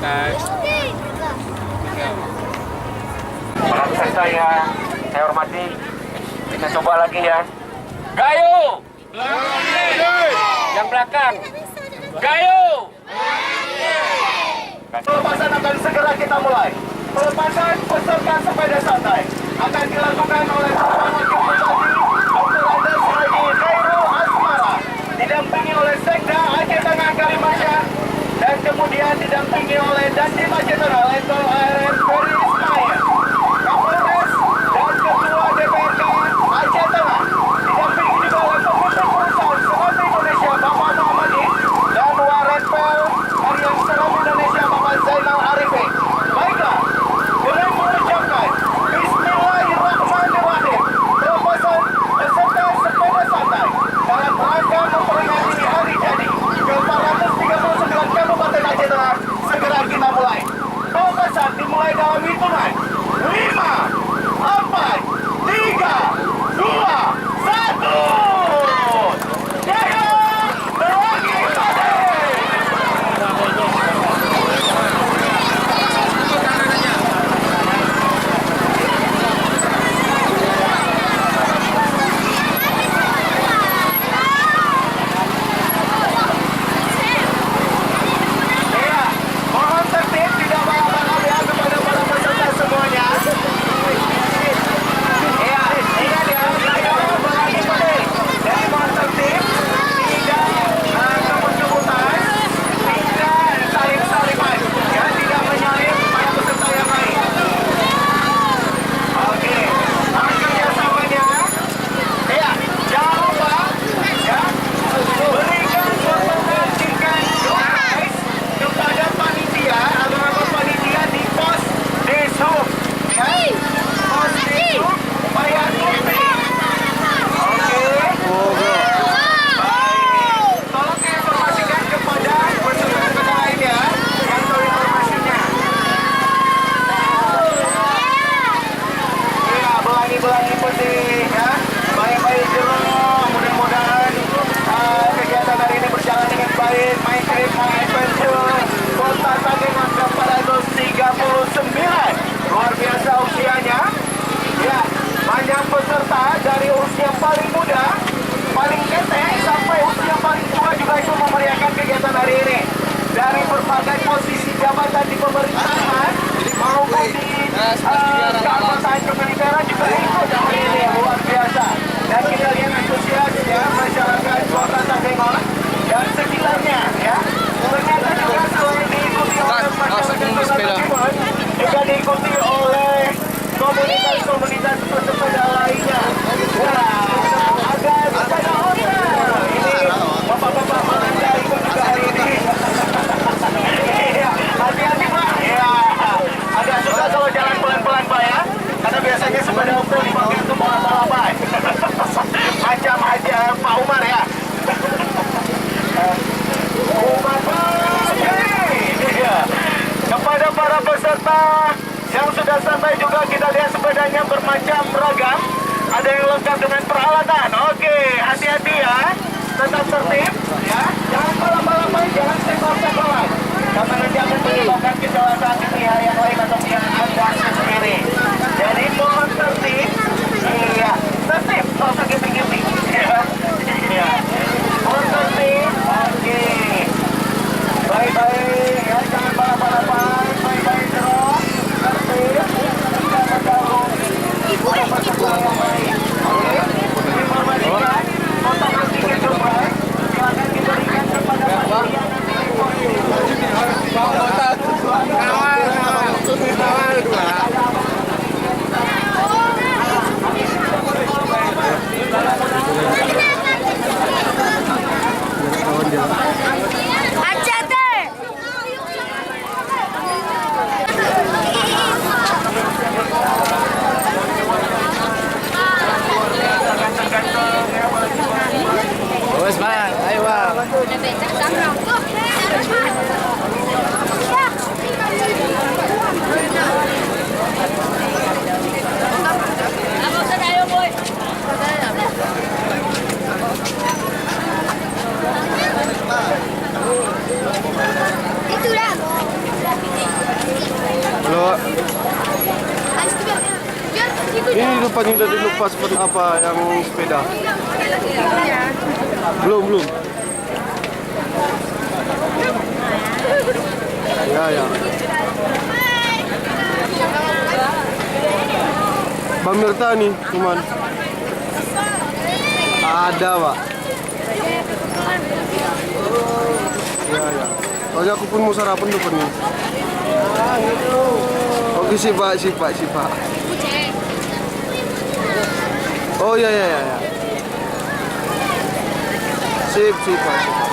guys. Rekan saya hormati. Kita coba lagi ya. Gayo! Yang belakang. Gayo! Pelepasan akan segera kita mulai. Pelepasan peserta sepeda santai akan dilakukan oleh Wakil Bupati Dr. Andes Haji Khairul Asmara, didampingi oleh Sekda Aceh Tengah Kalimantan, dan kemudian didampingi oleh Dandim Aceh Tengah Letkol ARN Ferry Ismail, Kapolres dan Ketua DPRK Aceh Tengah, didampingi juga oleh Pemimpin Perusahaan Serambi Indonesia Bapak Muhammadi dan Warenpel Harian Serambi Indonesia Bapak Zainal Arifin. Baiklah, dengan mengucapkan Bismillahirrahmanirrahim, pelepasan peserta sepeda santai dalam rangka memperingati hari jadi ke-439 Kabupaten Aceh Tengah segera kita mulai. Pelepasan dimulai dalam hitungan 5, 4, 3, 2, 1. Jaya Berwangi Pade! Mohon tertib, tidak balap-balap ya kepada para peserta semuanya. Ya, ingat ya, saya Berwangi Pade. Jadi mohon tertib, tidak kebut-kebutan, tidak salip-salipan, ya, tidak menyalip para peserta yang lain. Oke, kerjasamanya. Ya, jangan lupa, ya, berikan konsultasikan guys kepada panitia atau panitia di pos Deshub, ya, pos Deshub supaya kopi. Oke. Baik. Tolong diinformasikan kepada peserta lainnya yang tahu informasinya. Iya, belangi-belangi putih ya. Baik-baik dulu. Mudah-mudahan kegiatan hari ini berjalan dengan baik. My Trip, My Adventure Kota Tangerang 439. Luar biasa usianya. Ya, banyak peserta dari usia paling muda, paling ketek sampai usia paling tua juga ikut memeriahkan kegiatan hari ini. Dari berbagai posisi jabatan di pemerintahan maupun di keanggotaan kemiliteran juga ikut hari ini. Luar biasa. Dan kita lihat antusias ya masyarakat Kota Tangerang dan sekitarnya ya. Ternyata juga selain diikuti oleh masyarakat Kota Tangerang, juga diikuti oleh komunitas-komunitas pesepeda lainnya. Wah, ada sepeda hotel. Ini bapak-bapak Belanda ikut juga hari ini. Iya, hati-hati Pak. Ya, agak susah kalau jalan pelan-pelan Pak ya. Karena biasanya sepeda hotel dipakai untuk balap-balapan. Macam aja Pak Umar ya. Umar kepada para peserta yang sudah sampai juga kita lihat sepedanya bermacam ragam. Ada yang lengkap dengan peralatan. Oke, hati-hati ya. Tetap tertib ya. Jangan balap-balapan, jangan sekor-sekoran. Karena nanti akan menyebabkan kecelakaan di pihak yang lain atau pihak Anda sendiri. Jadi mohon tertib. Iya, tertib. Kalau sakit tinggi. Iya. Mohon tertib. Oke. Baik-baik ya, jangan balap-balapan. Baik-baik terus. Tertib. Tidak bergabung. Peserta yang lain. Oke. Informasikan. Kontak antigen coba. Silakan diberikan kepada panitia Kapan udah dilepas apa yang sepeda? Belum. Ya. Bang Mirta nih, cuman ada, Pak. Ya. Soalnya aku pun mau sarapan depan nih. Oke sih Pak. Oh ya. Sip Pak.